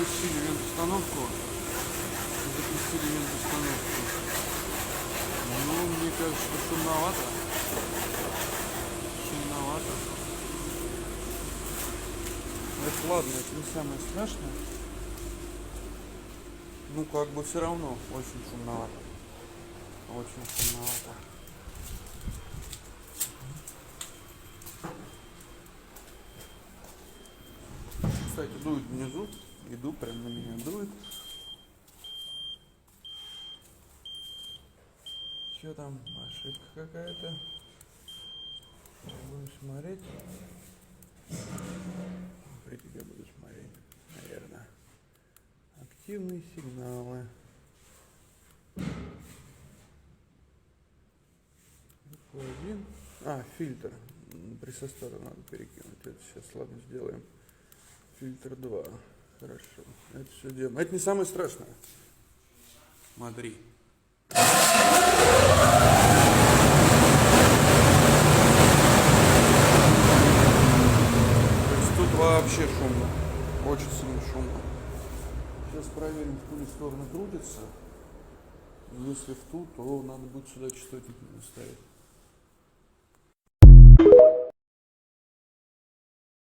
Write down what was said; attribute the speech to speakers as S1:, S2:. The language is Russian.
S1: запустили винт-установку. Ну, мне кажется, что шумновато. Это ладно, это не самое страшное. Ну, как бы все равно очень шумновато. Кстати, дует внизу. Иду, прям на меня дует. Что там? Ошибка какая-то. Будем смотреть. При тебе буду смотреть, наверное. Активные сигналы. Один. Фильтр. Присостору надо перекинуть. Это сейчас, ладно, сделаем. Фильтр 2. Хорошо. Это все делаем. Это не самое страшное. Смотри. То есть тут вообще шумно. Очень сильно шумно. Сейчас проверим, в ту ли сторону крутится. Если в ту, то надо будет сюда частотник ставить.